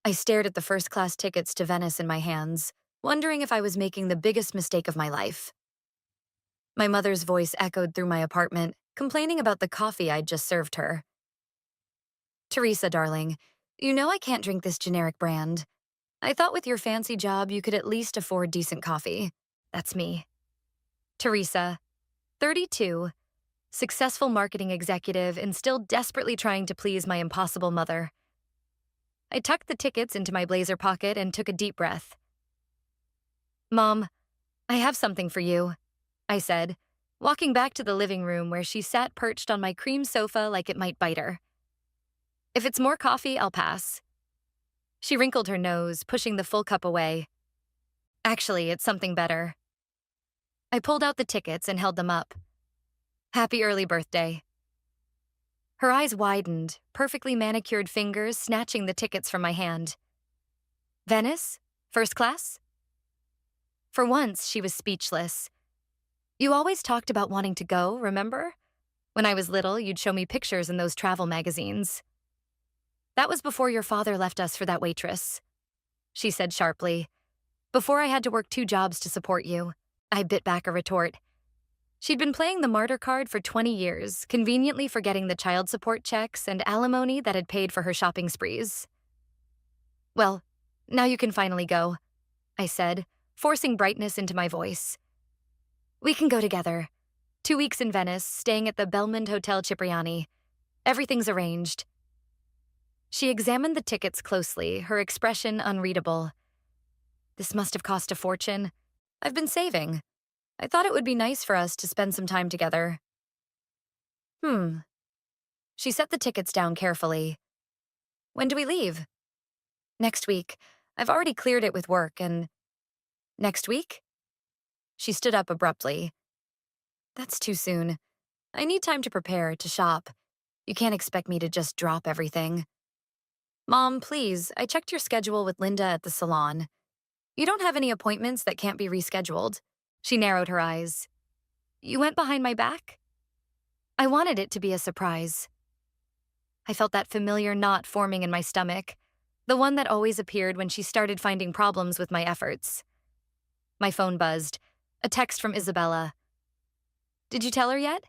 I stared at the first-class tickets to Venice in my hands, wondering if I was making the biggest mistake of my life. My mother's voice echoed through my apartment, complaining about the coffee I'd just served her. Teresa, darling, you know I can't drink this generic brand. I thought with your fancy job you could at least afford decent coffee. That's me. Teresa, 32, successful marketing executive and still desperately trying to please my impossible mother. I tucked the tickets into my blazer pocket and took a deep breath. Mom, I have something for you, I said, walking back to the living room where she sat perched on my cream sofa like it might bite her. If it's more coffee, I'll pass. She wrinkled her nose, pushing the full cup away. Actually, it's something better. I pulled out the tickets and held them up. Happy early birthday. Her eyes widened, perfectly manicured fingers snatching the tickets from my hand. Venice? First class? For once, she was speechless. You always talked about wanting to go, remember? When I was little, you'd show me pictures in those travel magazines. That was before your father left us for that waitress, she said sharply. Before I had to work 2 jobs to support you. I bit back a retort. She'd been playing the martyr card for 20 years, conveniently forgetting the child support checks and alimony that had paid for her shopping sprees. Well, now you can finally go, I said, forcing brightness into my voice. We can go together. 2 weeks in Venice, staying at the Belmond Hotel Cipriani. Everything's arranged. She examined the tickets closely, her expression unreadable. This must have cost a fortune. I've been saving. I thought it would be nice for us to spend some time together. She set the tickets down carefully. When do we leave? Next week. I've already cleared it with work and... Next week? She stood up abruptly. That's too soon. I need time to prepare, to shop. You can't expect me to just drop everything. Mom, please, I checked your schedule with Linda at the salon. You don't have any appointments that can't be rescheduled. She narrowed her eyes. You went behind my back? I wanted it to be a surprise. I felt that familiar knot forming in my stomach, the one that always appeared when she started finding problems with my efforts. My phone buzzed. A text from Isabella. Did you tell her yet?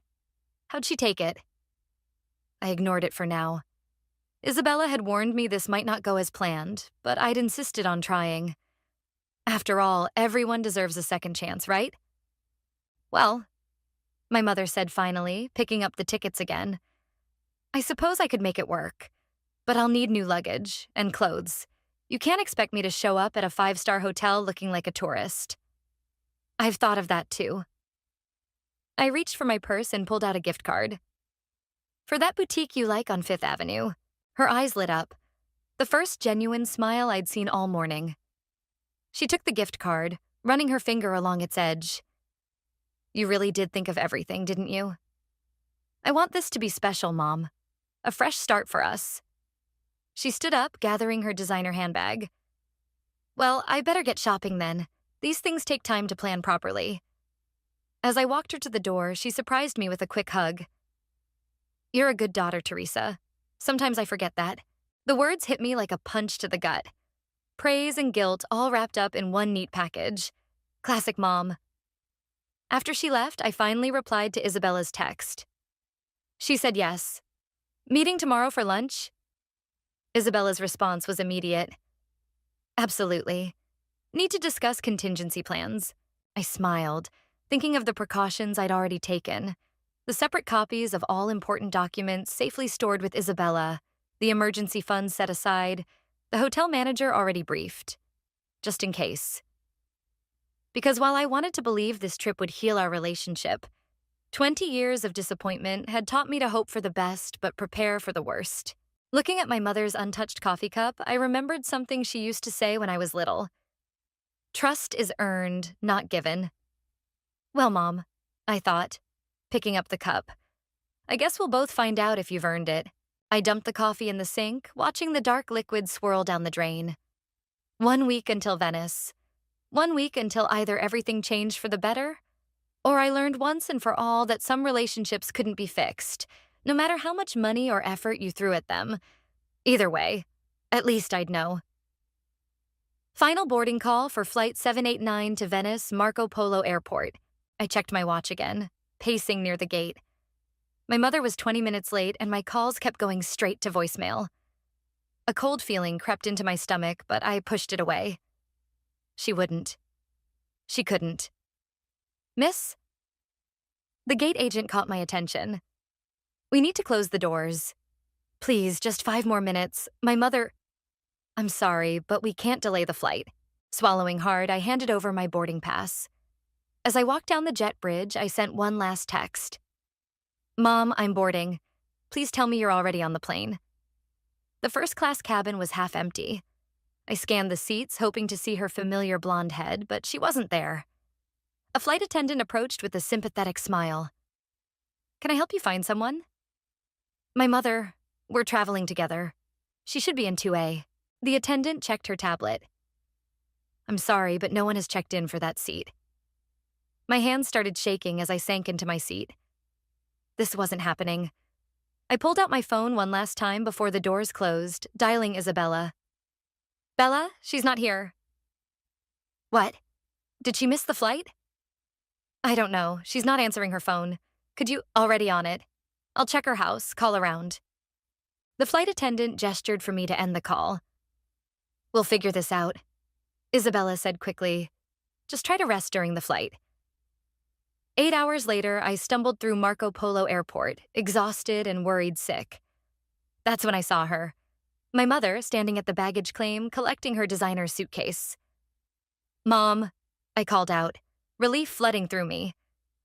How'd she take it? I ignored it for now. Isabella had warned me this might not go as planned, but I'd insisted on trying. After all, everyone deserves a second chance, right? Well, my mother said finally, picking up the tickets again. I suppose I could make it work, but I'll need new luggage and clothes. You can't expect me to show up at a 5-star hotel looking like a tourist. I've thought of that too. I reached for my purse and pulled out a gift card. For that boutique you like on Fifth Avenue. Her eyes lit up, the first genuine smile I'd seen all morning. She took the gift card, running her finger along its edge. You really did think of everything, didn't you? I want this to be special, Mom. A fresh start for us. She stood up, gathering her designer handbag. Well, I better get shopping then. These things take time to plan properly. As I walked her to the door, she surprised me with a quick hug. You're a good daughter, Teresa. Sometimes I forget that. The words hit me like a punch to the gut. Praise and guilt all wrapped up in one neat package. Classic Mom. After she left, I finally replied to Isabella's text. She said yes. Meeting tomorrow for lunch? Isabella's response was immediate. Absolutely. Need to discuss contingency plans. I smiled, thinking of the precautions I'd already taken. The separate copies of all important documents safely stored with Isabella, the emergency funds set aside, the hotel manager already briefed. Just in case. Because while I wanted to believe this trip would heal our relationship, 20 years of disappointment had taught me to hope for the best but prepare for the worst. Looking at my mother's untouched coffee cup, I remembered something she used to say when I was little. Trust is earned, not given. Well, Mom, I thought, picking up the cup. I guess we'll both find out if you've earned it. I dumped the coffee in the sink, watching the dark liquid swirl down the drain. 1 week until Venice. 1 week until either everything changed for the better, or I learned once and for all that some relationships couldn't be fixed, no matter how much money or effort you threw at them. Either way, at least I'd know. Final boarding call for Flight 789 to Venice Marco Polo Airport. I checked my watch again, pacing near the gate. My mother was 20 minutes late, and my calls kept going straight to voicemail. A cold feeling crept into my stomach, but I pushed it away. She wouldn't. She couldn't. Miss? The gate agent caught my attention. We need to close the doors. Please, just 5 more minutes. My mother... I'm sorry, but we can't delay the flight. Swallowing hard, I handed over my boarding pass. As I walked down the jet bridge, I sent one last text. Mom, I'm boarding. Please tell me you're already on the plane. The first-class cabin was half empty. I scanned the seats, hoping to see her familiar blonde head, but she wasn't there. A flight attendant approached with a sympathetic smile. Can I help you find someone? My mother. We're traveling together. She should be in 2A. The attendant checked her tablet. I'm sorry, but no one has checked in for that seat. My hands started shaking as I sank into my seat. This wasn't happening. I pulled out my phone one last time before the doors closed, dialing Isabella. Bella, she's not here. What? Did she miss the flight? I don't know. She's not answering her phone. Could you already on it? I'll check her house, call around. The flight attendant gestured for me to end the call. We'll figure this out, Isabella said quickly. Just try to rest during the flight. 8 hours later, I stumbled through Marco Polo Airport, exhausted and worried sick. That's when I saw her. My mother standing at the baggage claim, collecting her designer suitcase. Mom, I called out, relief flooding through me.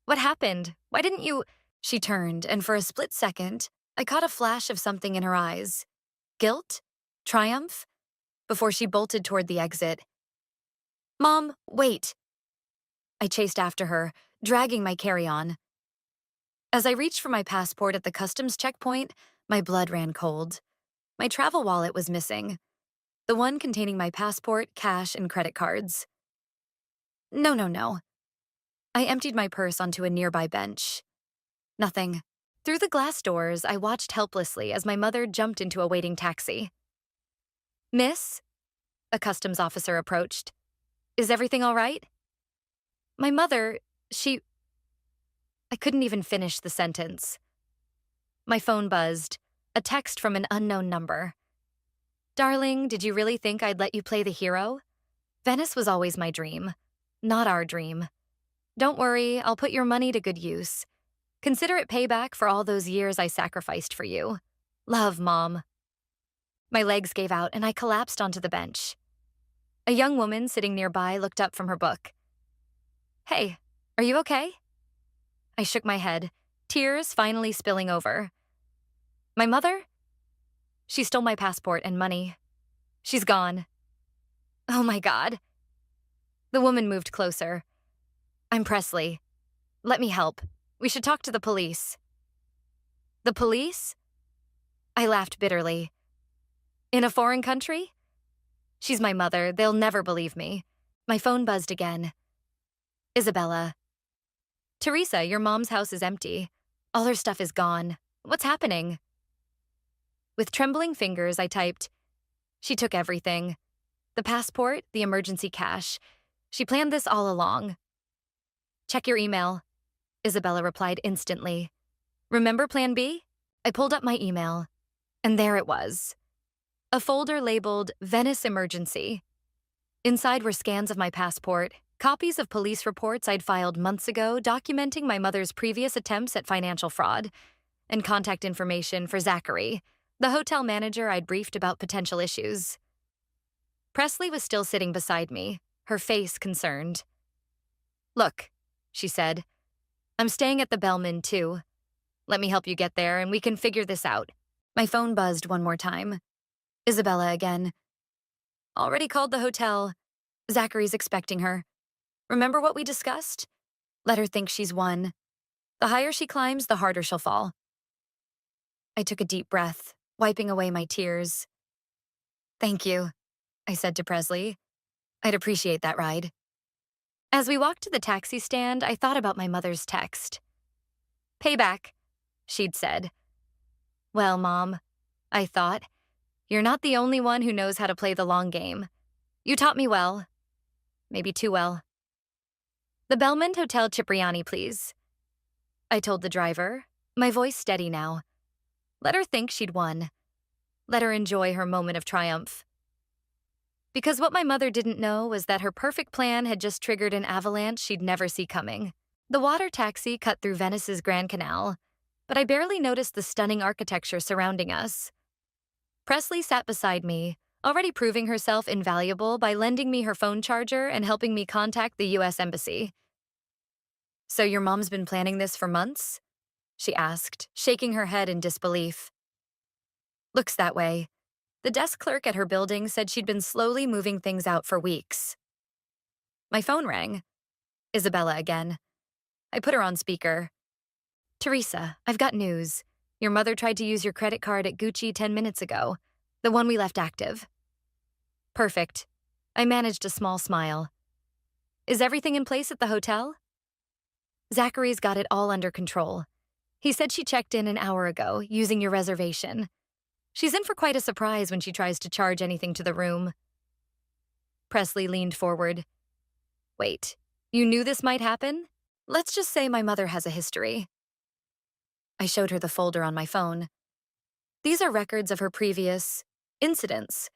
What happened? Why didn't you... She turned, and for a split second, I caught a flash of something in her eyes. Guilt? Triumph? Before she bolted toward the exit. Mom, wait. I chased after her, dragging my carry-on. As I reached for my passport at the customs checkpoint, my blood ran cold. My travel wallet was missing. The one containing my passport, cash, and credit cards. No. I emptied my purse onto a nearby bench. Nothing. Through the glass doors, I watched helplessly as my mother jumped into a waiting taxi. Miss? A customs officer approached. Is everything all right? My mother, I couldn't even finish the sentence. My phone buzzed, a text from an unknown number. Darling, did you really think I'd let you play the hero? Venice was always my dream, not our dream. Don't worry, I'll put your money to good use. Consider it payback for all those years I sacrificed for you. Love, Mom. My legs gave out and I collapsed onto the bench. A young woman sitting nearby looked up from her book. Hey, are you okay? I shook my head, tears finally spilling over. My mother? She stole my passport and money. She's gone. Oh my God. The woman moved closer. I'm Presley. Let me help. We should talk to the police. The police? I laughed bitterly. In a foreign country? She's my mother. They'll never believe me. My phone buzzed again. Isabella. Teresa, your mom's house is empty. All her stuff is gone. What's happening? With trembling fingers, I typed, She took everything. The passport, the emergency cash. She planned this all along. Check your email. Isabella replied instantly. Remember Plan B? I pulled up my email, and there it was. A folder labeled Venice Emergency. Inside were scans of my passport, copies of police reports I'd filed months ago documenting my mother's previous attempts at financial fraud, and contact information for Zachary, the hotel manager I'd briefed about potential issues. Presley was still sitting beside me, her face concerned. Look, she said, I'm staying at the Bellman, too. Let me help you get there, and we can figure this out. My phone buzzed one more time. Isabella again. Already called the hotel. Zachary's expecting her. Remember what we discussed? Let her think she's won. The higher she climbs, the harder she'll fall. I took a deep breath, wiping away my tears. Thank you, I said to Presley. I'd appreciate that ride. As we walked to the taxi stand, I thought about my mother's text. Payback, she'd said. Well, Mom, I thought, you're not the only one who knows how to play the long game. You taught me well. Maybe too well. The Belmond Hotel Cipriani, please. I told the driver, my voice steady now. Let her think she'd won. Let her enjoy her moment of triumph. Because what my mother didn't know was that her perfect plan had just triggered an avalanche she'd never see coming. The water taxi cut through Venice's Grand Canal, but I barely noticed the stunning architecture surrounding us. Presley sat beside me, already proving herself invaluable by lending me her phone charger and helping me contact the US Embassy. So your mom's been planning this for months? She asked, shaking her head in disbelief. Looks that way. The desk clerk at her building said she'd been slowly moving things out for weeks. My phone rang. Isabella again. I put her on speaker. Teresa, I've got news. Your mother tried to use your credit card at Gucci 10 minutes ago, the one we left active. Perfect. I managed a small smile. Is everything in place at the hotel? Zachary's got it all under control. He said she checked in an hour ago, using your reservation. She's in for quite a surprise when she tries to charge anything to the room. Presley leaned forward. Wait, you knew this might happen? Let's just say my mother has a history. I showed her the folder on my phone. These are records of her previous incidents.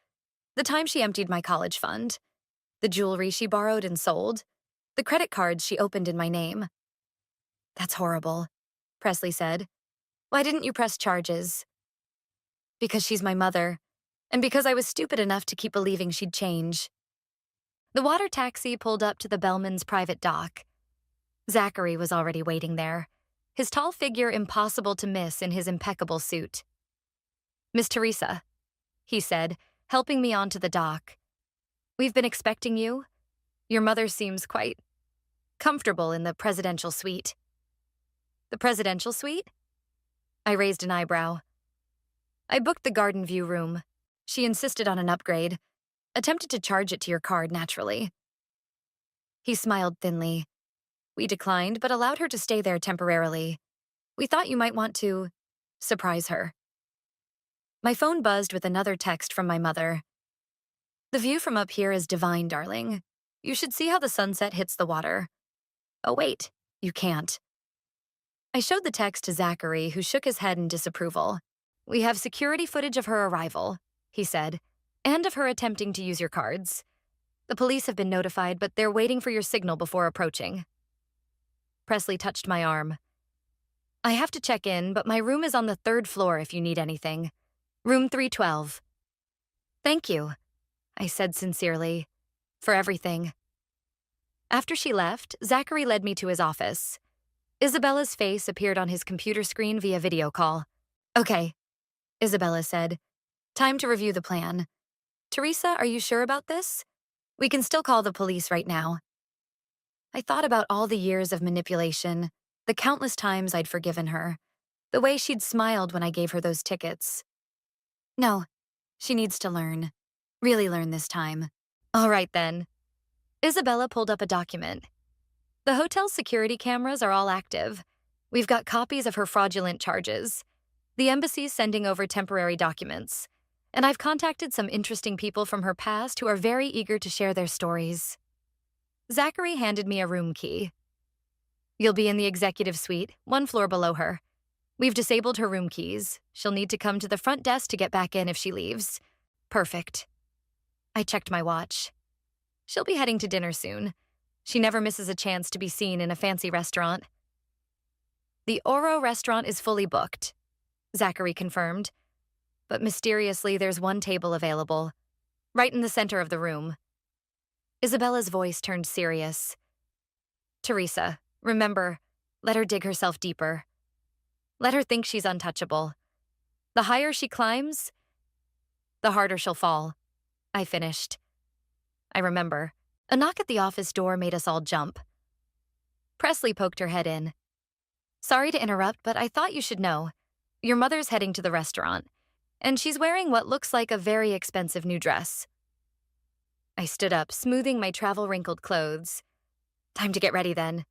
The time she emptied my college fund, the jewelry she borrowed and sold, the credit cards she opened in my name. That's horrible, Presley said. Why didn't you press charges? Because she's my mother, and because I was stupid enough to keep believing she'd change. The water taxi pulled up to the Bellman's private dock. Zachary was already waiting there, his tall figure impossible to miss in his impeccable suit. Miss Teresa, he said, helping me onto the dock. We've been expecting you. Your mother seems quite comfortable in the presidential suite. The presidential suite? I raised an eyebrow. I booked the Garden View room. She insisted on an upgrade. Attempted to charge it to your card, naturally. He smiled thinly. We declined, but allowed her to stay there temporarily. We thought you might want to surprise her. My phone buzzed with another text from my mother. The view from up here is divine, darling. You should see how the sunset hits the water. Oh, wait, you can't. I showed the text to Zachary, who shook his head in disapproval. We have security footage of her arrival, he said, and of her attempting to use your cards. The police have been notified, but they're waiting for your signal before approaching. Presley touched my arm. I have to check in, but my room is on the 3rd floor if you need anything. Room 312. Thank you, I said sincerely, for everything. After she left, Zachary led me to his office. Isabella's face appeared on his computer screen via video call. Okay, Isabella said. Time to review the plan. Teresa, are you sure about this? We can still call the police right now. I thought about all the years of manipulation, the countless times I'd forgiven her, the way she'd smiled when I gave her those tickets. No, she needs to learn. Really learn this time. All right, then. Isabella pulled up a document. The hotel's security cameras are all active. We've got copies of her fraudulent charges. The embassy's sending over temporary documents. And I've contacted some interesting people from her past who are very eager to share their stories. Zachary handed me a room key. You'll be in the executive suite, 1 floor below her. We've disabled her room keys. She'll need to come to the front desk to get back in if she leaves. Perfect. I checked my watch. She'll be heading to dinner soon. She never misses a chance to be seen in a fancy restaurant. The Oro restaurant is fully booked, Zachary confirmed. But mysteriously, there's one table available, right in the center of the room. Isabella's voice turned serious. Teresa, remember, let her dig herself deeper. Let her think she's untouchable. The higher she climbs, the harder she'll fall. I finished. I remember. A knock at the office door made us all jump. Presley poked her head in. Sorry to interrupt, but I thought you should know. Your mother's heading to the restaurant, and she's wearing what looks like a very expensive new dress. I stood up, smoothing my travel-wrinkled clothes. Time to get ready, then.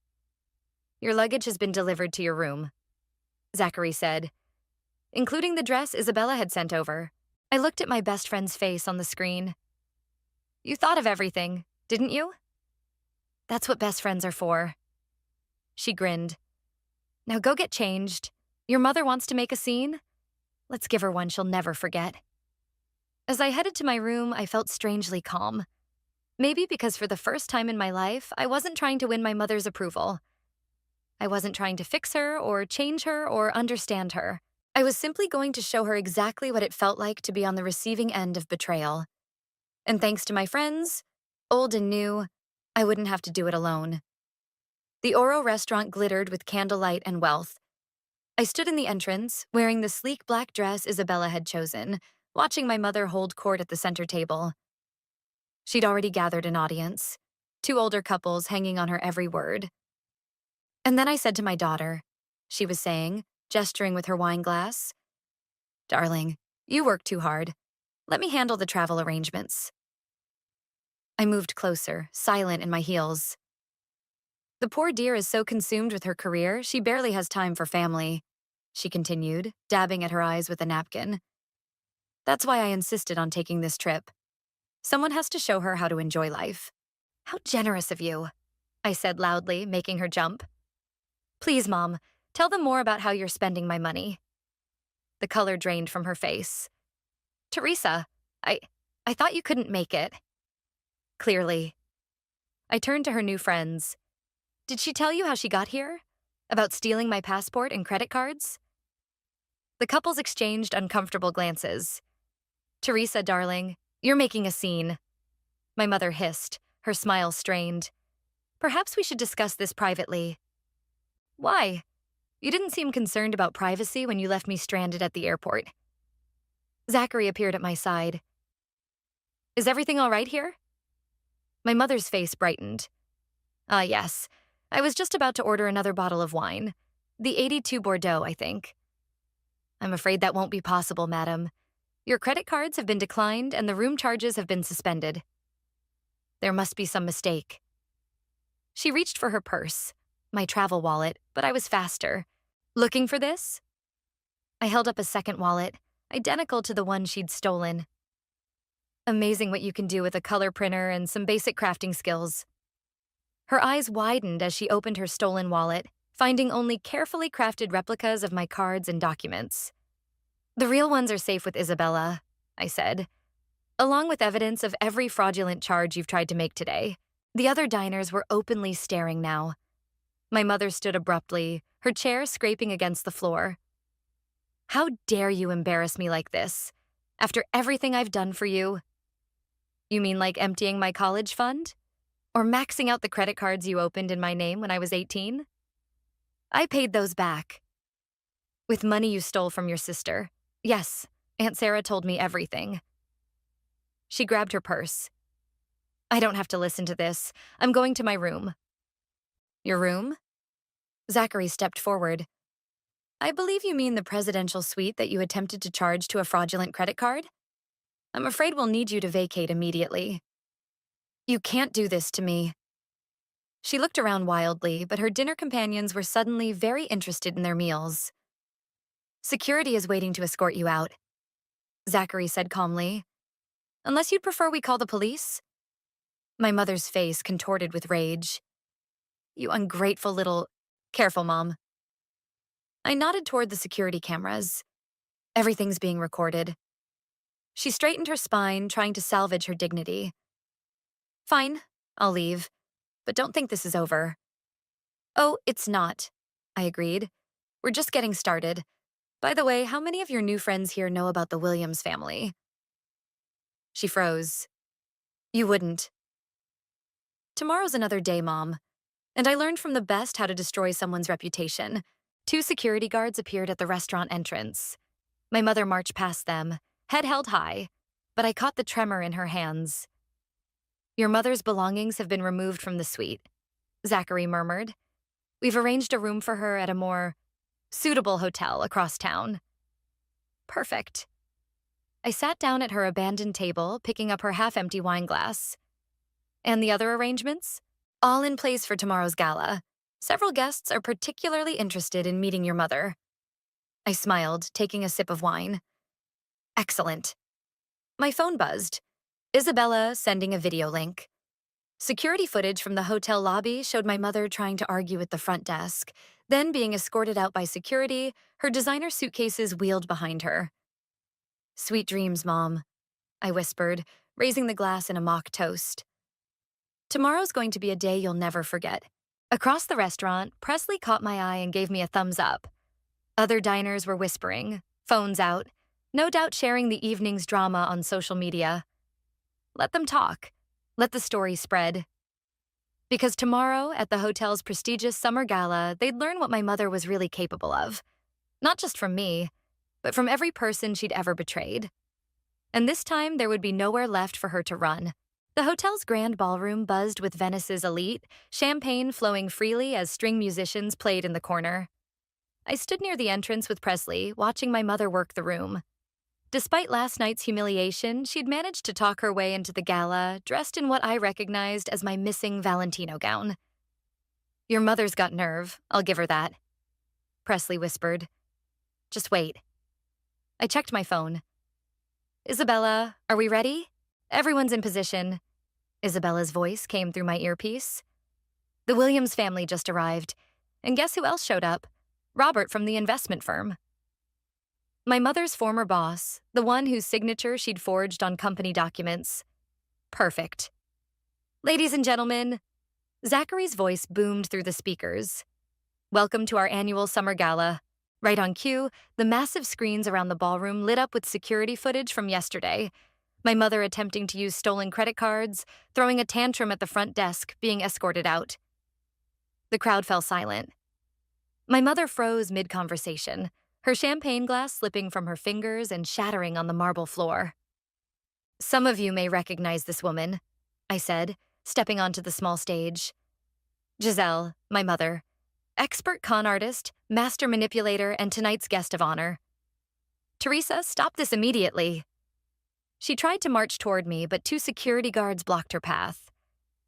Your luggage has been delivered to your room, Zachary said, including the dress Isabella had sent over. I looked at my best friend's face on the screen. You thought of everything, didn't you? That's what best friends are for. She grinned. Now go get changed. Your mother wants to make a scene? Let's give her one she'll never forget. As I headed to my room, I felt strangely calm. Maybe because for the first time in my life, I wasn't trying to win my mother's approval. I wasn't trying to fix her or change her or understand her. I was simply going to show her exactly what it felt like to be on the receiving end of betrayal. And thanks to my friends, old and new, I wouldn't have to do it alone. The Oro restaurant glittered with candlelight and wealth. I stood in the entrance, wearing the sleek black dress Isabella had chosen, watching my mother hold court at the center table. She'd already gathered an audience, two older couples hanging on her every word. And then I said to my daughter, she was saying, gesturing with her wine glass, "Darling, you work too hard. Let me handle the travel arrangements." I moved closer, silent in my heels. The poor dear is so consumed with her career, she barely has time for family, she continued, dabbing at her eyes with a napkin. That's why I insisted on taking this trip. Someone has to show her how to enjoy life. How generous of you, I said loudly, making her jump. Please, Mom, tell them more about how you're spending my money. The color drained from her face. Teresa, I thought you couldn't make it. Clearly. I turned to her new friends. Did she tell you how she got here? About stealing my passport and credit cards? The couples exchanged uncomfortable glances. Teresa, darling, you're making a scene. My mother hissed, her smile strained. Perhaps we should discuss this privately. Why? You didn't seem concerned about privacy when you left me stranded at the airport. Zachary appeared at my side. Is everything all right here? My mother's face brightened. Yes. I was just about to order another bottle of wine. The 82 Bordeaux, I think. I'm afraid that won't be possible, madam. Your credit cards have been declined and the room charges have been suspended. There must be some mistake. She reached for her purse, my travel wallet, but I was faster. Looking for this? I held up a second wallet, identical to the one she'd stolen. Amazing what you can do with a color printer and some basic crafting skills. Her eyes widened as she opened her stolen wallet, finding only carefully crafted replicas of my cards and documents. The real ones are safe with Isabella, I said, along with evidence of every fraudulent charge you've tried to make today. The other diners were openly staring now. My mother stood abruptly, her chair scraping against the floor. How dare you embarrass me like this, after everything I've done for you? You mean like emptying my college fund? Or maxing out the credit cards you opened in my name when I was 18? I paid those back. With money you stole from your sister. Yes, Aunt Sarah told me everything. She grabbed her purse. I don't have to listen to this. I'm going to my room. Your room? Zachary stepped forward. I believe you mean the presidential suite that you attempted to charge to a fraudulent credit card? I'm afraid we'll need you to vacate immediately. You can't do this to me. She looked around wildly, but her dinner companions were suddenly very interested in their meals. Security is waiting to escort you out, Zachary said calmly. Unless you'd prefer we call the police? My mother's face contorted with rage. You ungrateful little... Careful, Mom. I nodded toward the security cameras. Everything's being recorded. She straightened her spine, trying to salvage her dignity. Fine, I'll leave. But don't think this is over. Oh, it's not, I agreed. We're just getting started. By the way, how many of your new friends here know about the Williams family? She froze. You wouldn't. Tomorrow's another day, Mom. And I learned from the best how to destroy someone's reputation. 2 security guards appeared at the restaurant entrance. My mother marched past them, head held high, but I caught the tremor in her hands. Your mother's belongings have been removed from the suite, Zachary murmured. We've arranged a room for her at a more suitable hotel across town. Perfect. I sat down at her abandoned table, picking up her half-empty wine glass. And the other arrangements? All in place for tomorrow's gala. Several guests are particularly interested in meeting your mother. I smiled, taking a sip of wine. Excellent. My phone buzzed. Isabella sending a video link. Security footage from the hotel lobby showed my mother trying to argue at the front desk, then being escorted out by security, her designer suitcases wheeled behind her. Sweet dreams, Mom, I whispered, raising the glass in a mock toast. Tomorrow's going to be a day you'll never forget. Across the restaurant, Presley caught my eye and gave me a thumbs up. Other diners were whispering, phones out, no doubt sharing the evening's drama on social media. Let them talk. Let the story spread. Because tomorrow, at the hotel's prestigious summer gala, they'd learn what my mother was really capable of. Not just from me, but from every person she'd ever betrayed. And this time, there would be nowhere left for her to run. The hotel's grand ballroom buzzed with Venice's elite, champagne flowing freely as string musicians played in the corner. I stood near the entrance with Presley, watching my mother work the room. Despite last night's humiliation, she'd managed to talk her way into the gala, dressed in what I recognized as my missing Valentino gown. Your mother's got nerve, I'll give her that, Presley whispered. Just wait. I checked my phone. Isabella, are we ready? Everyone's in position. Isabella's voice came through my earpiece. The Williams family just arrived. And guess who else showed up? Robert from the investment firm. My mother's former boss, the one whose signature she'd forged on company documents. Perfect. Ladies and gentlemen, Zachary's voice boomed through the speakers. Welcome to our annual summer gala. Right on cue, the massive screens around the ballroom lit up with security footage from yesterday. My mother attempting to use stolen credit cards, throwing a tantrum at the front desk, being escorted out. The crowd fell silent. My mother froze mid-conversation, her champagne glass slipping from her fingers and shattering on the marble floor. Some of you may recognize this woman, I said, stepping onto the small stage. Giselle, my mother, expert con artist, master manipulator, and tonight's guest of honor. Teresa, stop this immediately. She tried to march toward me, but 2 security guards blocked her path.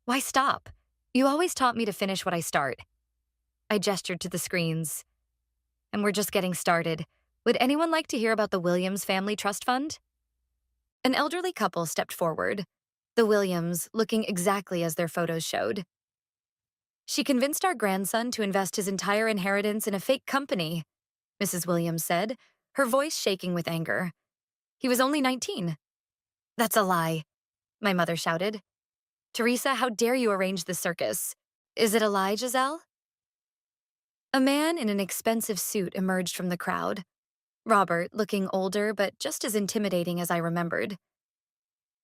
Why stop? You always taught me to finish what I start. I gestured to the screens. And we're just getting started. Would anyone like to hear about the Williams Family Trust Fund? An elderly couple stepped forward, the Williams looking exactly as their photos showed. She convinced our grandson to invest his entire inheritance in a fake company, Mrs. Williams said, her voice shaking with anger. He was only 19. That's a lie, my mother shouted. Teresa, how dare you arrange this circus? Is it a lie, Giselle? A man in an expensive suit emerged from the crowd. Robert, looking older but just as intimidating as I remembered.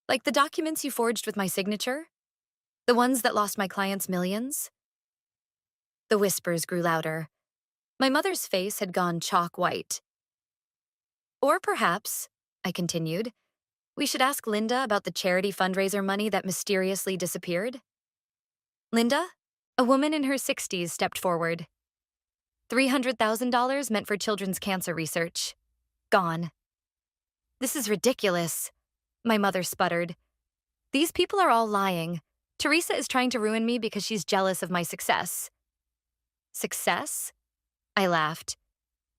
Like the documents you forged with my signature? The ones that lost my clients millions? The whispers grew louder. My mother's face had gone chalk white. Or perhaps, I continued, we should ask Linda about the charity fundraiser money that mysteriously disappeared. Linda, a woman in her 60s, stepped forward. $300,000 meant for children's cancer research. Gone. This is ridiculous, my mother sputtered. These people are all lying. Teresa is trying to ruin me because she's jealous of my success. Success? I laughed.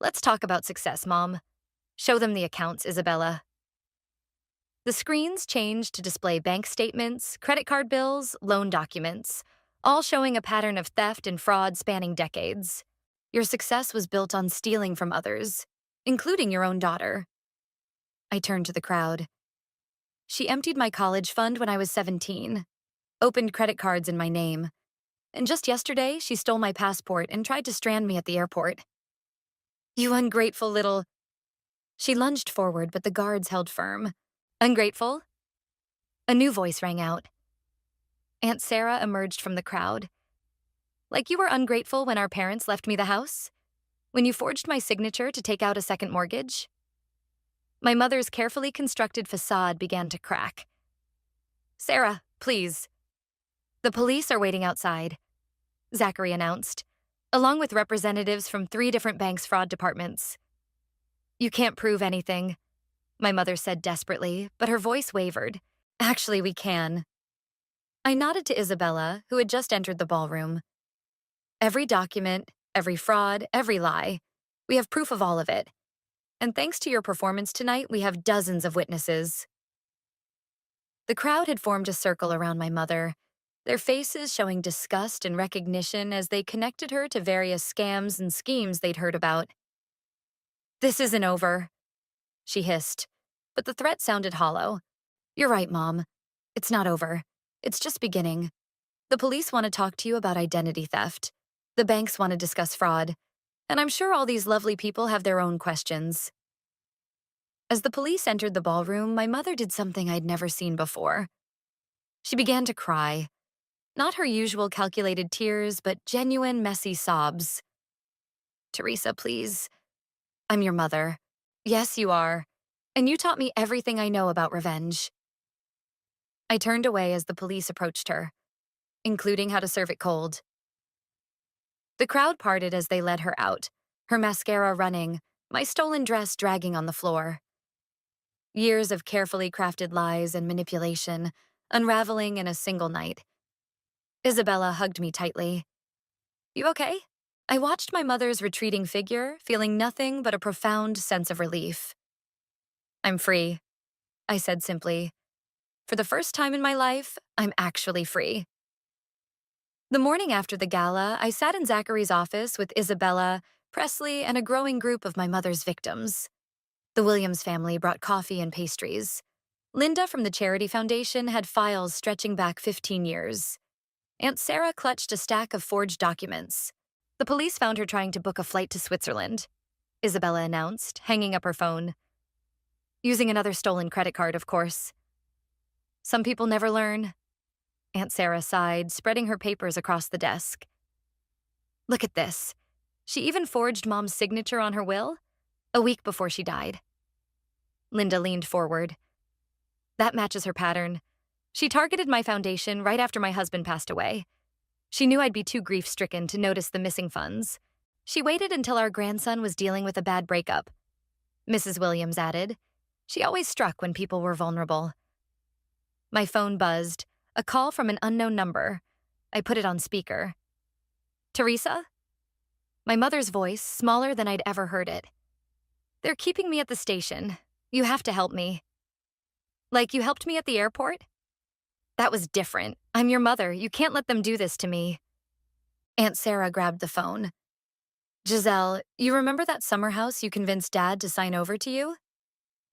Let's talk about success, Mom. Show them the accounts, Isabella. The screens changed to display bank statements, credit card bills, loan documents, all showing a pattern of theft and fraud spanning decades. Your success was built on stealing from others, including your own daughter. I turned to the crowd. She emptied my college fund when I was 17, opened credit cards in my name, and just yesterday she stole my passport and tried to strand me at the airport. You ungrateful little... She lunged forward, but the guards held firm. Ungrateful? A new voice rang out. Aunt Sarah emerged from the crowd. Like you were ungrateful when our parents left me the house? When you forged my signature to take out a second mortgage? My mother's carefully constructed facade began to crack. Sarah, please. The police are waiting outside, Zachary announced, along with representatives from 3 different banks' fraud departments. You can't prove anything, my mother said desperately, but her voice wavered. Actually, we can. I nodded to Isabella, who had just entered the ballroom. Every document, every fraud, every lie. We have proof of all of it. And thanks to your performance tonight, we have dozens of witnesses. The crowd had formed a circle around my mother, their faces showing disgust and recognition as they connected her to various scams and schemes they'd heard about. "This isn't over," she hissed, but the threat sounded hollow. "You're right, Mom. It's not over. It's just beginning. The police want to talk to you about identity theft. The banks want to discuss fraud. And I'm sure all these lovely people have their own questions." As the police entered the ballroom, my mother did something I'd never seen before. She began to cry. Not her usual calculated tears, but genuine, messy sobs. "Teresa, please. I'm your mother. Yes, you are. And you taught me everything I know about revenge." I turned away as the police approached her, including how to serve it cold. The crowd parted as they led her out, her mascara running, my stolen dress dragging on the floor. Years of carefully crafted lies and manipulation, unraveling in a single night. Isabella hugged me tightly. "You okay?" I watched my mother's retreating figure, feeling nothing but a profound sense of relief. "I'm free," I said simply. "For the first time in my life, I'm actually free." The morning after the gala, I sat in Zachary's office with Isabella, Presley, and a growing group of my mother's victims. The Williams family brought coffee and pastries. Linda from the Charity Foundation had files stretching back 15 years. Aunt Sarah clutched a stack of forged documents. "The police found her trying to book a flight to Switzerland," Isabella announced, hanging up her phone. "Using another stolen credit card, of course." "Some people never learn," Aunt Sarah sighed, spreading her papers across the desk. "Look at this. She even forged Mom's signature on her will, a week before she died." Linda leaned forward. "That matches her pattern. She targeted my foundation right after my husband passed away. She knew I'd be too grief-stricken to notice the missing funds. She waited until our grandson was dealing with a bad breakup," Mrs. Williams added. She always struck when people were vulnerable. My phone buzzed, a call from an unknown number. I put it on speaker. "Teresa?" My mother's voice, smaller than I'd ever heard it. "They're keeping me at the station. You have to help me." "Like you helped me at the airport?" "That was different. I'm your mother. You can't let them do this to me." Aunt Sarah grabbed the phone. "Giselle, you remember that summer house you convinced Dad to sign over to you?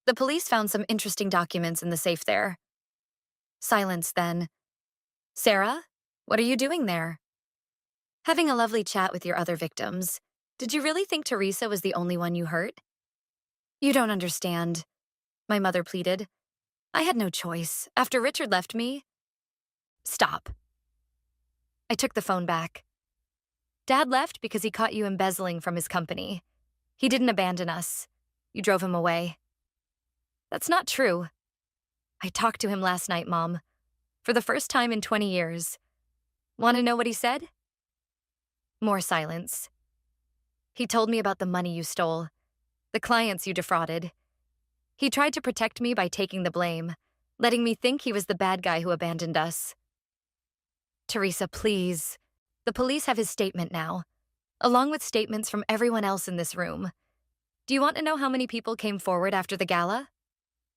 The police found some interesting documents in the safe there." Silence then. "Sarah, what are you doing there?" "Having a lovely chat with your other victims. Did you really think Teresa was the only one you hurt?" "You don't understand," my mother pleaded. "I had no choice. After Richard left me—" "Stop." I took the phone back. "Dad left because he caught you embezzling from his company. He didn't abandon us. You drove him away." "That's not true." "I talked to him last night, Mom. For the first time in 20 years. Want to know what he said?" More silence. "He told me about the money you stole, the clients you defrauded. He tried to protect me by taking the blame, letting me think he was the bad guy who abandoned us." "Teresa, please. The police have his statement now, along with statements from everyone else in this room. Do you want to know how many people came forward after the gala?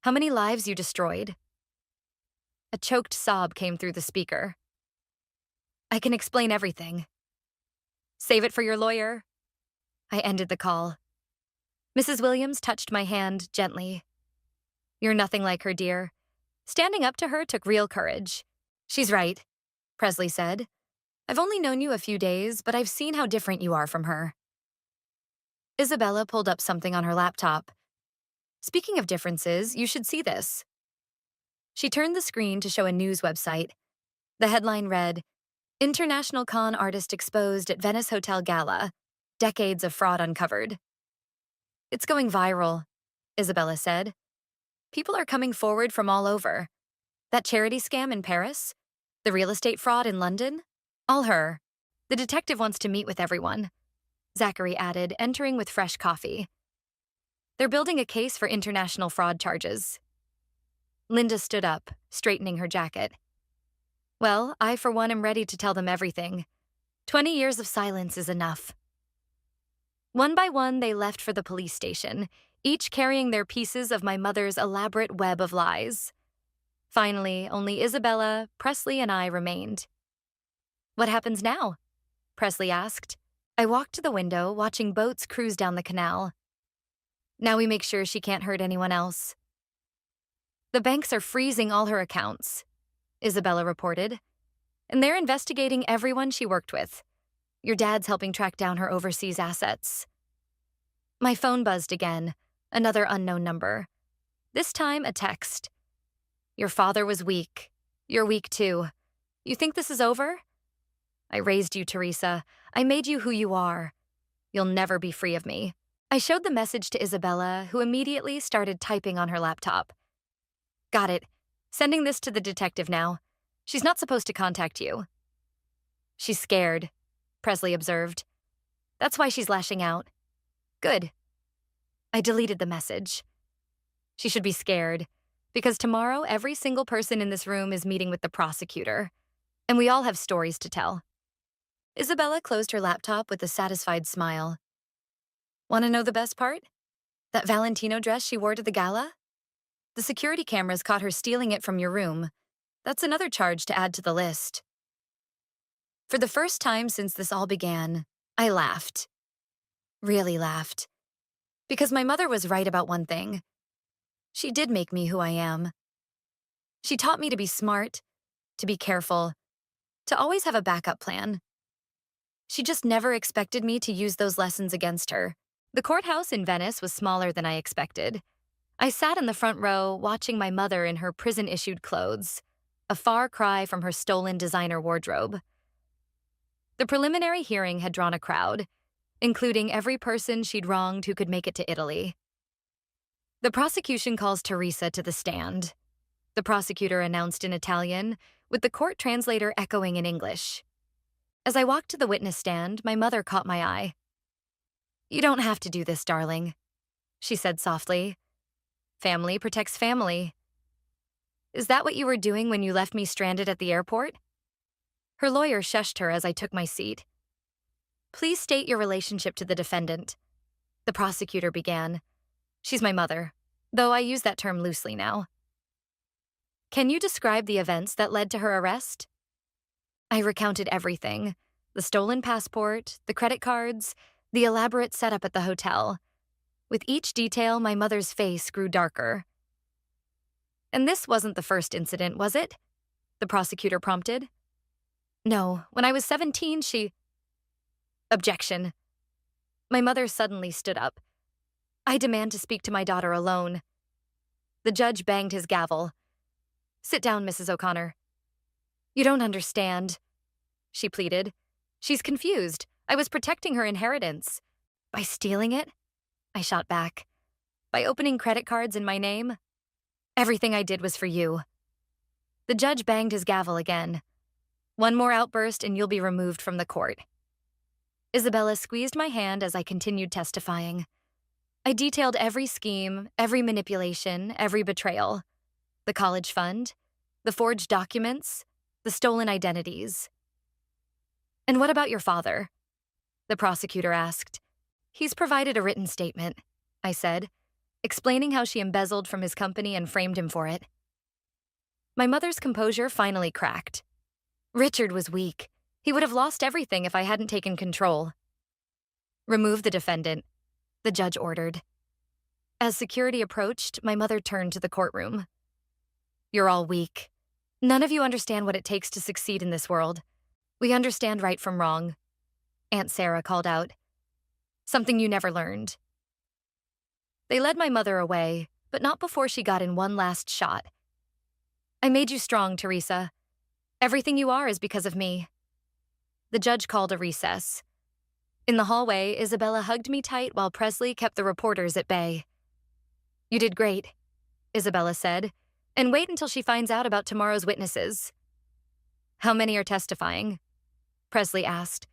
How many lives you destroyed?" A choked sob came through the speaker. "I can explain everything." "Save it for your lawyer." I ended the call. Mrs. Williams touched my hand gently. "You're nothing like her, dear." Standing up to her took real courage. "She's right," Presley said. "I've only known you a few days, but I've seen how different you are from her." Isabella pulled up something on her laptop. "Speaking of differences, you should see this." She turned the screen to show a news website. The headline read, "International con artist exposed at Venice Hotel Gala. Decades of fraud uncovered." "It's going viral," Isabella said. "People are coming forward from all over. That charity scam in Paris? The real estate fraud in London? All her. The detective wants to meet with everyone," Zachary added, entering with fresh coffee. "They're building a case for international fraud charges." Linda stood up, straightening her jacket. "Well, I for one am ready to tell them everything. 20 years of silence is enough." One by one, they left for the police station, each carrying their pieces of my mother's elaborate web of lies. Finally, only Isabella, Presley, and I remained. What happens now? Presley asked. I walked to the window, watching boats cruise down the canal. Now we make sure she can't hurt anyone else. The banks are freezing all her accounts, Isabella reported, and they're investigating everyone she worked with. Your dad's helping track down her overseas assets. My phone buzzed again, another unknown number. This time, a text. Your father was weak. You're weak too. You think this is over? I raised you, Teresa. I made you who you are. You'll never be free of me. I showed the message to Isabella, who immediately started typing on her laptop. Got it. Sending this to the detective now. She's not supposed to contact you. She's scared, Presley observed. That's why she's lashing out. Good. I deleted the message. She should be scared, because tomorrow every single person in this room is meeting with the prosecutor, and we all have stories to tell. Isabella closed her laptop with a satisfied smile. Want to know the best part? That Valentino dress she wore to the gala? The security cameras caught her stealing it from your room. That's another charge to add to the list. For the first time since this all began, I laughed. Really laughed. Because my mother was right about one thing. She did make me who I am. She taught me to be smart, to be careful, to always have a backup plan. She just never expected me to use those lessons against her. The courthouse in Venice was smaller than I expected. I sat in the front row watching my mother in her prison-issued clothes, a far cry from her stolen designer wardrobe. The preliminary hearing had drawn a crowd, including every person she'd wronged who could make it to Italy. The prosecution calls Teresa to the stand, the prosecutor announced in Italian, with the court translator echoing in English. As I walked to the witness stand, my mother caught my eye. You don't have to do this, darling, she said softly. Family protects family. Is that what you were doing when you left me stranded at the airport? Her lawyer shushed her as I took my seat. Please state your relationship to the defendant, the prosecutor began. She's my mother, though I use that term loosely now. Can you describe the events that led to her arrest? I recounted everything, the stolen passport, the credit cards, the elaborate setup at the hotel. With each detail, my mother's face grew darker. And this wasn't the first incident, was it? The prosecutor prompted. No, when I was 17, Objection. My mother suddenly stood up. I demand to speak to my daughter alone. The judge banged his gavel. Sit down, Mrs. O'Connor. You don't understand, she pleaded. She's confused. I was protecting her inheritance. By stealing it? I shot back. By opening credit cards in my name? Everything I did was for you. The judge banged his gavel again. One more outburst and you'll be removed from the court. Isabella squeezed my hand as I continued testifying. I detailed every scheme, every manipulation, every betrayal. The college fund, the forged documents, the stolen identities. And what about your father? The prosecutor asked. He's provided a written statement, I said, explaining how she embezzled from his company and framed him for it. My mother's composure finally cracked. Richard was weak. He would have lost everything if I hadn't taken control. Remove the defendant, the judge ordered. As security approached, my mother turned to the courtroom. You're all weak. None of you understand what it takes to succeed in this world. We understand right from wrong, Aunt Sarah called out. Something you never learned. They led my mother away, but not before she got in one last shot. I made you strong, Teresa. Everything you are is because of me. The judge called a recess. In the hallway, Isabella hugged me tight while Presley kept the reporters at bay. You did great, Isabella said, and wait until she finds out about tomorrow's witnesses. How many are testifying? Presley asked.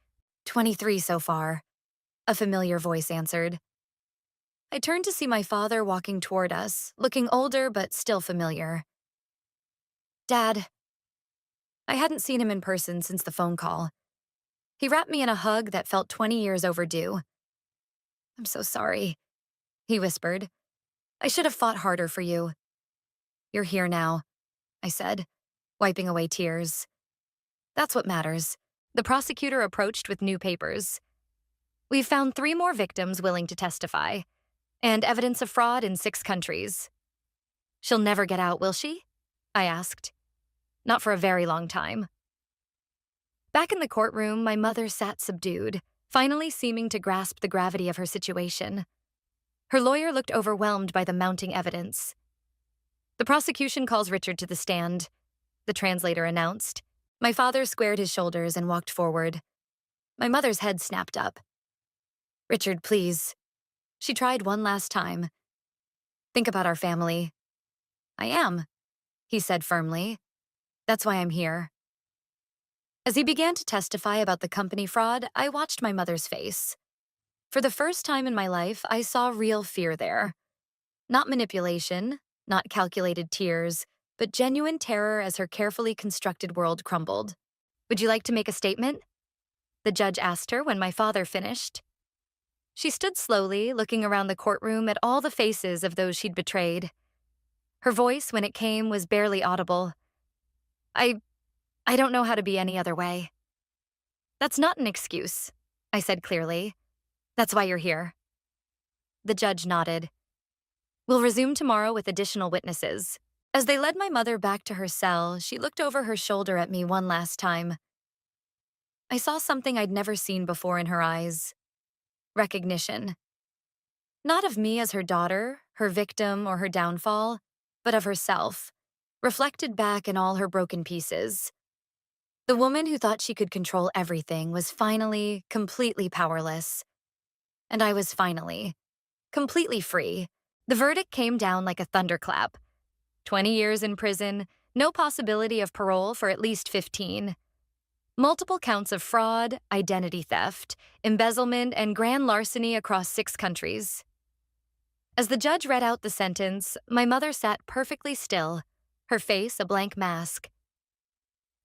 23 so far, a familiar voice answered. I turned to see my father walking toward us, looking older but still familiar. Dad. I hadn't seen him in person since the phone call. He wrapped me in a hug that felt 20 years overdue. I'm so sorry, he whispered. I should have fought harder for you. You're here now. I said, wiping away tears. That's what matters. The prosecutor approached with new papers. We've found 3 more victims willing to testify, and evidence of fraud in 6 countries. She'll never get out, will she? I asked. Not for a very long time. Back in the courtroom, my mother sat subdued, finally seeming to grasp the gravity of her situation. Her lawyer looked overwhelmed by the mounting evidence. The prosecution calls Richard to the stand, the translator announced. My father squared his shoulders and walked forward. My mother's head snapped up. Richard, please. She tried one last time. Think about our family. I am, he said firmly. That's why I'm here. As he began to testify about the company fraud, I watched my mother's face. For the first time in my life, I saw real fear there. Not manipulation, not calculated tears, but genuine terror as her carefully constructed world crumbled. Would you like to make a statement? The judge asked her when my father finished. She stood slowly, looking around the courtroom at all the faces of those she'd betrayed. Her voice, when it came, was barely audible. I don't know how to be any other way. That's not an excuse, I said clearly. That's why you're here. The judge nodded. We'll resume tomorrow with additional witnesses. As they led my mother back to her cell, she looked over her shoulder at me one last time. I saw something I'd never seen before in her eyes. Recognition. Not of me as her daughter, her victim, or her downfall, but of herself, reflected back in all her broken pieces. The woman who thought she could control everything was finally, completely powerless. And I was finally, completely free. The verdict came down like a thunderclap. 20 years in prison, no possibility of parole for at least 15. Multiple counts of fraud, identity theft, embezzlement, and grand larceny across 6 countries. As the judge read out the sentence, my mother sat perfectly still, her face a blank mask.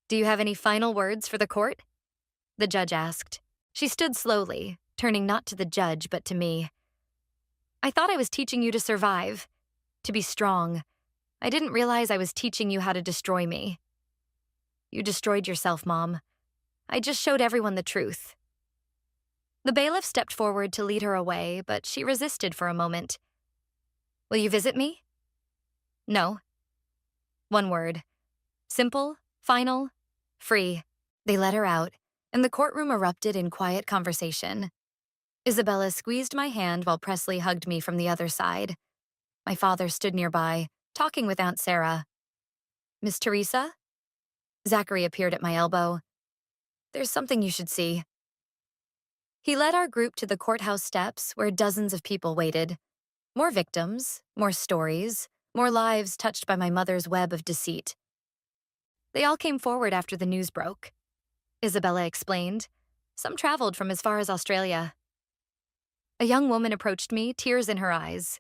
Do you have any final words for the court? The judge asked. She stood slowly, turning not to the judge but to me. I thought I was teaching you to survive, to be strong. I didn't realize I was teaching you how to destroy me. You destroyed yourself, Mom. I just showed everyone the truth. The bailiff stepped forward to lead her away, but she resisted for a moment. Will you visit me? No. One word. Simple, final, free. They let her out, and the courtroom erupted in quiet conversation. Isabella squeezed my hand while Presley hugged me from the other side. My father stood nearby, talking with Aunt Sarah. Miss Teresa? Zachary appeared at my elbow. There's something you should see. He led our group to the courthouse steps where dozens of people waited. More victims, more stories, more lives touched by my mother's web of deceit. They all came forward after the news broke. Isabella explained. Some traveled from as far as Australia. A young woman approached me, tears in her eyes.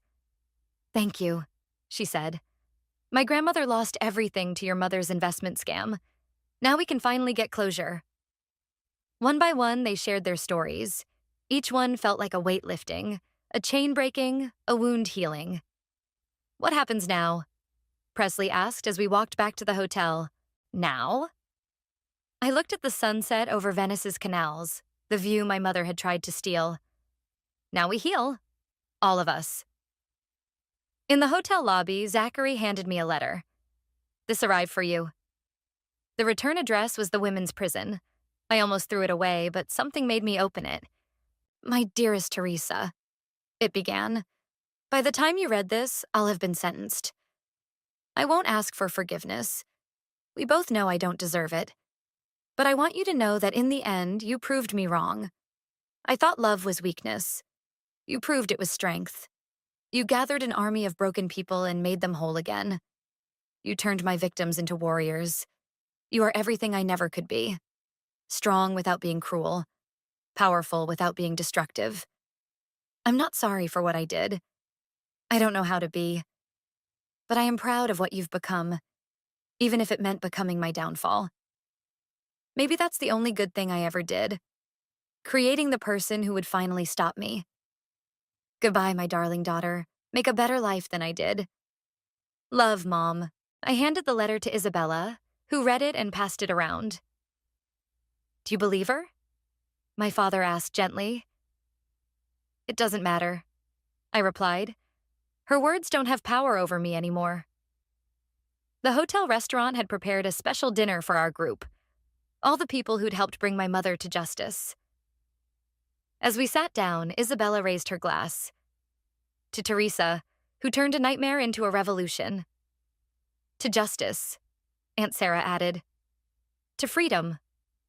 Thank you, she said. My grandmother lost everything to your mother's investment scam. Now we can finally get closure. One by one, they shared their stories. Each one felt like a weight lifting, a chain breaking, a wound healing. What happens now? Presley asked as we walked back to the hotel. Now? I looked at the sunset over Venice's canals, the view my mother had tried to steal. Now we heal. All of us. In the hotel lobby, Zachary handed me a letter. This arrived for you. The return address was the women's prison. I almost threw it away, but something made me open it. My dearest Teresa, it began. By the time you read this, I'll have been sentenced. I won't ask for forgiveness. We both know I don't deserve it. But I want you to know that in the end, you proved me wrong. I thought love was weakness. You proved it was strength. You gathered an army of broken people and made them whole again. You turned my victims into warriors. You are everything I never could be. Strong without being cruel. Powerful without being destructive. I'm not sorry for what I did. I don't know how to be. But I am proud of what you've become, even if it meant becoming my downfall. Maybe that's the only good thing I ever did. Creating the person who would finally stop me. Goodbye, my darling daughter. Make a better life than I did. Love, Mom. I handed the letter to Isabella, who read it and passed it around. Do you believe her? My father asked gently. It doesn't matter, I replied. Her words don't have power over me anymore. The hotel restaurant had prepared a special dinner for our group, all the people who'd helped bring my mother to justice. As we sat down, Isabella raised her glass. To Teresa, who turned a nightmare into a revolution. To justice, Aunt Sarah added. To freedom,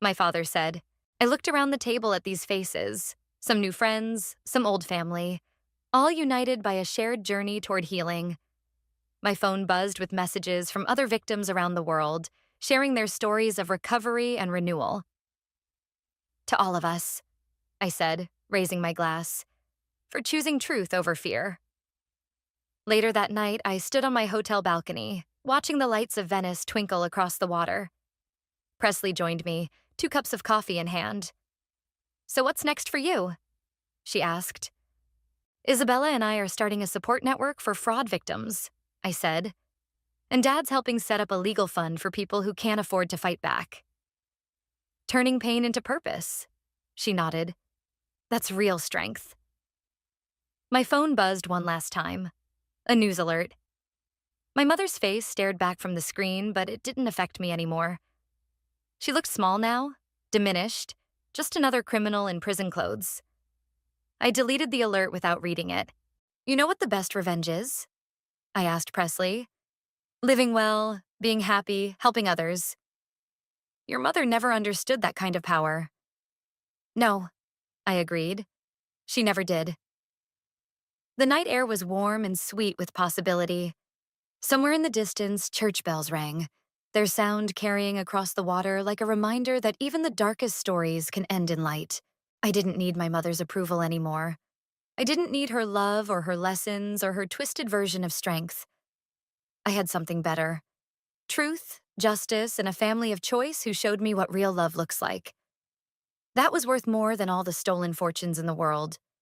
my father said. I looked around the table at these faces, some new friends, some old family, all united by a shared journey toward healing. My phone buzzed with messages from other victims around the world, sharing their stories of recovery and renewal. To all of us, I said, raising my glass, for choosing truth over fear. Later that night, I stood on my hotel balcony, watching the lights of Venice twinkle across the water. Presley joined me, 2 cups of coffee in hand. So what's next for you? She asked. Isabella and I are starting a support network for fraud victims, I said. And Dad's helping set up a legal fund for people who can't afford to fight back. Turning pain into purpose, she nodded. That's real strength. My phone buzzed one last time. A news alert. My mother's face stared back from the screen, but it didn't affect me anymore. She looked small now, diminished, just another criminal in prison clothes. I deleted the alert without reading it. You know what the best revenge is? I asked Presley. Living well, being happy, helping others. Your mother never understood that kind of power. No, I agreed. She never did. The night air was warm and sweet with possibility. Somewhere in the distance, church bells rang, their sound carrying across the water like a reminder that even the darkest stories can end in light. I didn't need my mother's approval anymore. I didn't need her love or her lessons or her twisted version of strength. I had something better. Truth, justice, and a family of choice who showed me what real love looks like. That was worth more than all the stolen fortunes in the world.